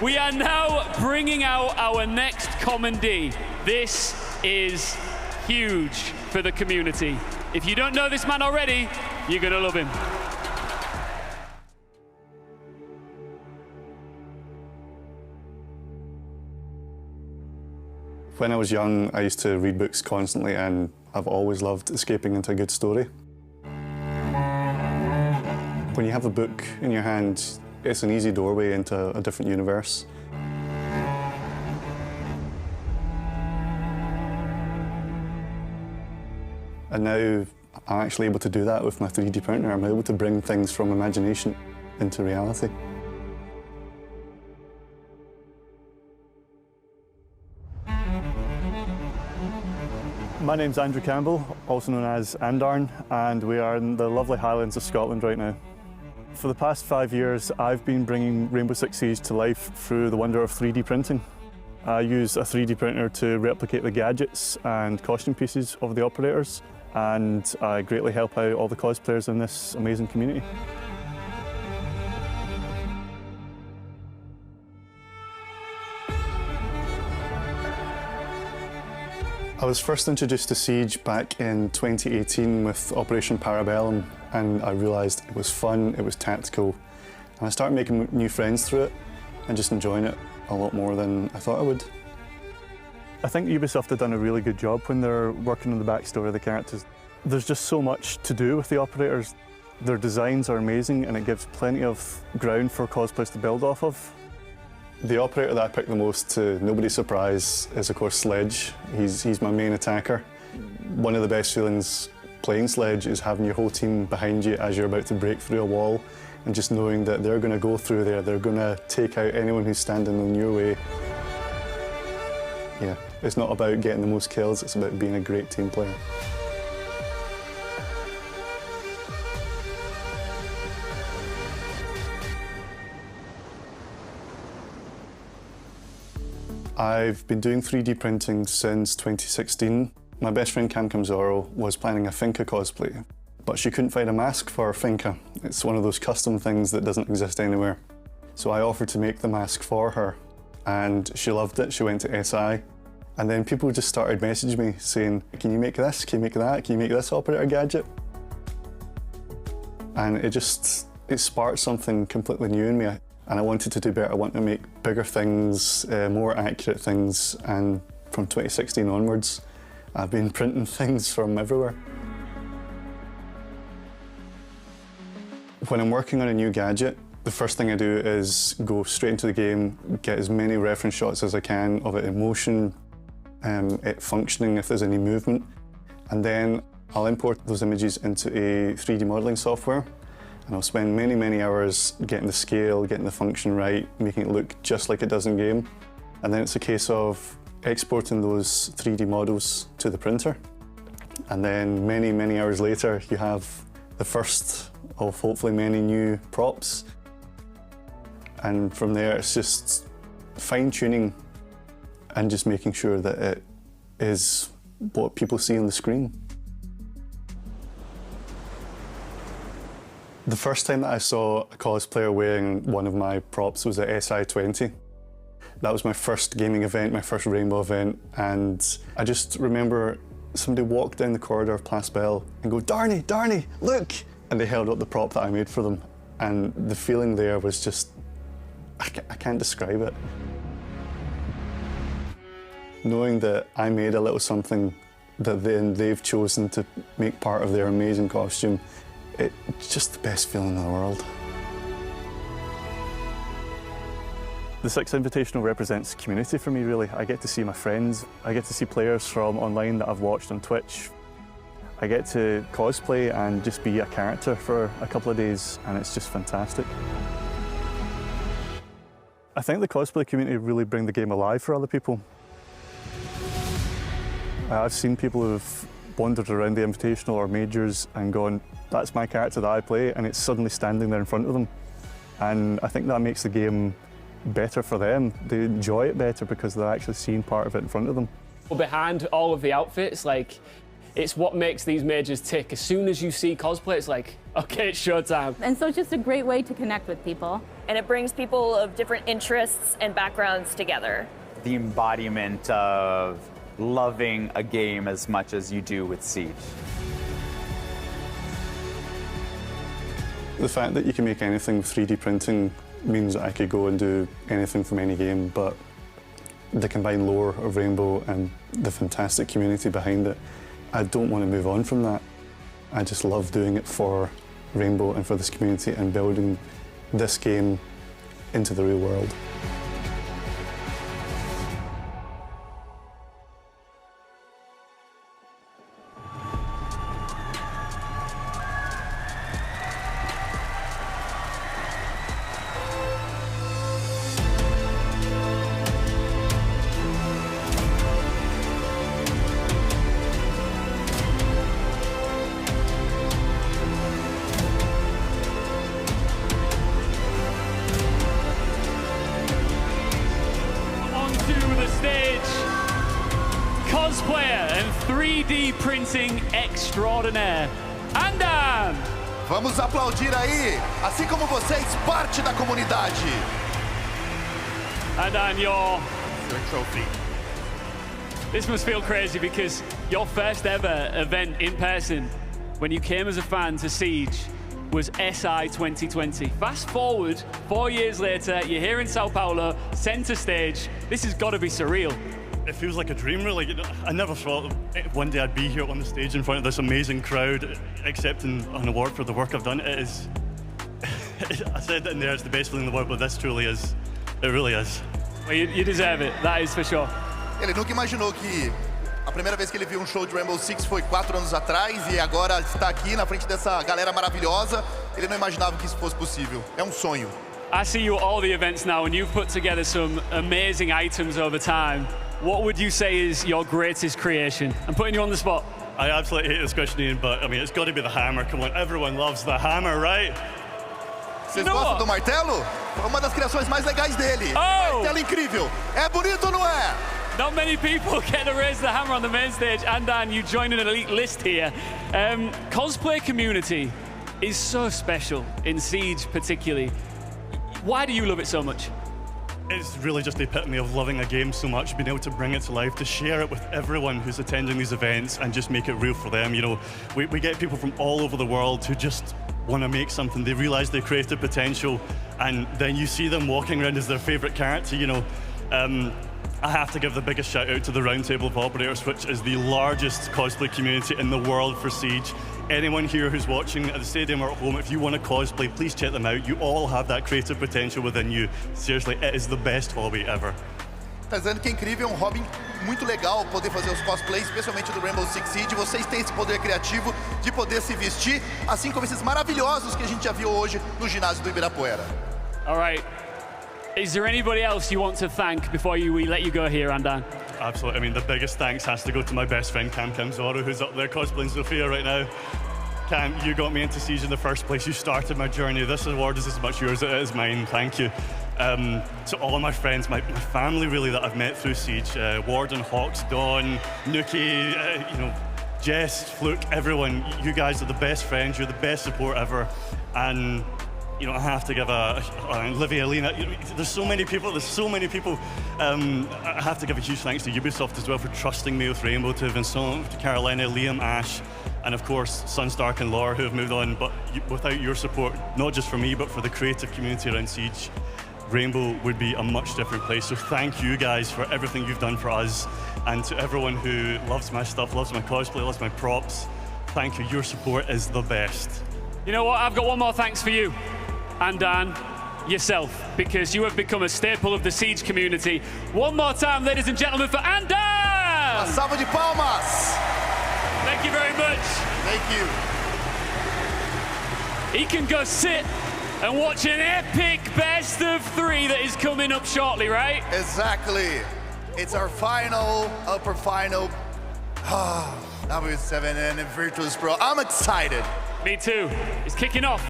We are now bringing out our next Commendee. This is huge for the community. If you don't know this man already, you're gonna love him. When I was young, I used to read books constantly, and I've always loved escaping into a good story. When you have a book in your hand, it's an easy doorway into a different universe. And now I'm actually able to do that with my 3D printer. I'm able to bring things from imagination into reality. My name's Andrew Campbell, also known as Andarn, and we are in the lovely Highlands of Scotland right now. For the past 5 years, I've been bringing Rainbow Six Siege to life through the wonder of 3D printing. I use a 3D printer to replicate the gadgets and costume pieces of the operators, and I greatly help out all the cosplayers in this amazing community. I was first introduced to Siege back in 2018 with Operation Parabellum, and I realised it was fun, it was tactical, and I started making new friends through it and just enjoying it a lot more than I thought I would. I think Ubisoft have done a really good job when they're working on the backstory of the characters. There's just so much to do with the operators. Their designs are amazing, and it gives plenty of ground for cosplayers to build off of. The operator that I picked the most, to nobody's surprise, is of course Sledge. He's my main attacker. One of the best feelings playing Sledge is having your whole team behind you as you're about to break through a wall, and just knowing that they're going to go through there, they're going to take out anyone who's standing in your way. Yeah, it's not about getting the most kills, it's about being a great team player. I've been doing 3D printing since 2016. My best friend Cam Camzoro was planning a Finka cosplay, but she couldn't find a mask for Finka. It's one of those custom things that doesn't exist anywhere. So I offered to make the mask for her, and she loved it. She went to SI, and then people just started messaging me saying, can you make this, can you make that, can you make this operator gadget? And it sparked something completely new in me. And I wanted to do better. I wanted to make bigger things, more accurate things, and from 2016 onwards, I've been printing things from everywhere. When I'm working on a new gadget, the first thing I do is go straight into the game, get as many reference shots as I can of it in motion, it functioning if there's any movement, and then I'll import those images into a 3D modelling software. And I'll spend many, many hours getting the scale, getting the function right, making it look just like it does in game. And then it's a case of exporting those 3D models to the printer. And then many, many hours later, you have the first of hopefully many new props. And from there, it's just fine-tuning and just making sure that it is what people see on the screen. The first time that I saw a cosplayer wearing one of my props was at SI20. That was my first gaming event, my first Rainbow event, and I just remember somebody walk down the corridor of Place Bell and go, Darnie, Darnie, look! And they held up the prop that I made for them, and the feeling there was just, I can't describe it. Knowing that I made a little something that then they've chosen to make part of their amazing costume, it's just the best feeling in the world. The Six Invitational represents community for me, really. I get to see my friends, I get to see players from online that I've watched on Twitch. I get to cosplay and just be a character for a couple of days, and it's just fantastic. I think the cosplay community really bring the game alive for other people. I've seen people who've wandered around the Invitational or Majors and gone, that's my character that I play, and it's suddenly standing there in front of them. And I think that makes the game better for them. They enjoy it better because they're actually seeing part of it in front of them. Behind all of the outfits, like, It's what makes these majors tick. As soon as you see cosplay, it's like, okay, it's showtime. And so it's just a great way to connect with people. And it brings people of different interests and backgrounds together. The embodiment of loving a game as much as you do with Siege. The fact that you can make anything with 3D printing means that I could go and do anything from any game, but the combined lore of Rainbow and the fantastic community behind it, I don't want to move on from that. I just love doing it for Rainbow and for this community and building this game into the real world. Cosplayer and 3D printing extraordinaire, Andan! Vamos aplaudir aí, assim como vocês, parte da comunidade. Andan, your trophy. This must feel crazy because your first ever event in person, when you came as a fan to Siege, was SI 2020. Fast forward, 4 years later, you're here in Sao Paulo, center stage. This has got to be surreal. It feels like a dream, really. I never thought one day I'd be here on the stage in front of this amazing crowd, accepting an award for the work I've done. It is, I said it in there, it's the best feeling in the world, but this truly is, it really is. Well, you deserve it, that is for sure. Ele nunca imaginou que a primeira vez que ele viu um show de Rainbow Six foi 4 anos atrás e agora está aqui na frente dessa galera maravilhosa. Ele não imaginava que isso fosse possível. É um sonho. I see you at all the events now and you've put together some amazing items over time. What would you say is your greatest creation? I'm putting you on the spot. I absolutely hate this question, Ian, but I mean, it's got to be the hammer. Come on, everyone loves the hammer, right? Vocês gostam do martelo? É uma das criações mais legais dele. Oh! Martelo incrível. É bonito ou não é? Not many people get to raise the hammer on the main stage. Andan, you join an elite list here. Cosplay community is so special, in Siege particularly. Why do you love it so much? It's really just the epitome of loving a game so much, being able to bring it to life, to share it with everyone who's attending these events and just make it real for them. You know, we get people from all over the world who just want to make something. They realize their creative potential, and then you see them walking around as their favorite character, you know. I have to give the biggest shout out to the Roundtable of Operators, which is the largest cosplay community in the world for Siege. Anyone here who's watching at the stadium or at home, if you want to cosplay, please check them out. You all have that creative potential within you. Seriously, it is the best hobby ever. Tá dizendo que é incrível, é um hobby muito legal poder fazer os cosplays, especialmente do Rainbow Six Siege. Vocês têm esse poder criativo de poder se vestir, assim como esses maravilhosos que a gente já viu hoje no ginásio do Ibirapuera. All right. Is there anybody else you want to thank before we let you go here, Andan? Absolutely. I mean, the biggest thanks has to go to my best friend, Cam Zoro, who's up there cosplaying Sophia right now. Cam, you got me into Siege in the first place. You started my journey. This award is as much yours as it is mine. Thank you. To all of my friends, my family really that I've met through Siege, Warden, Hawks, Dawn, Nuki, you know, Jess, Fluke, everyone. You guys are the best friends. You're the best support ever. And you know, I have to give Olivia, Lena, there's so many people. I have to give a huge thanks to Ubisoft as well for trusting me with Rainbow, to Vincent, to Carolina, Liam, Ash, and of course, Sunstark and Laura, who have moved on. But without your support, not just for me, but for the creative community around Siege, Rainbow would be a much different place. So thank you guys for everything you've done for us. And to everyone who loves my stuff, loves my cosplay, loves my props, thank you. Your support is the best. You know what? I've got one more thanks for you. Andan, yourself, because you have become a staple of the Siege community. One more time, ladies and gentlemen, for Andan! Uma salva de palmas! Thank you very much. Thank you. He can go sit and watch an epic best of 3 that is coming up shortly, right? Exactly. It's our final, upper final. W7 and Virtus Pro. I'm excited. Me too. It's kicking off.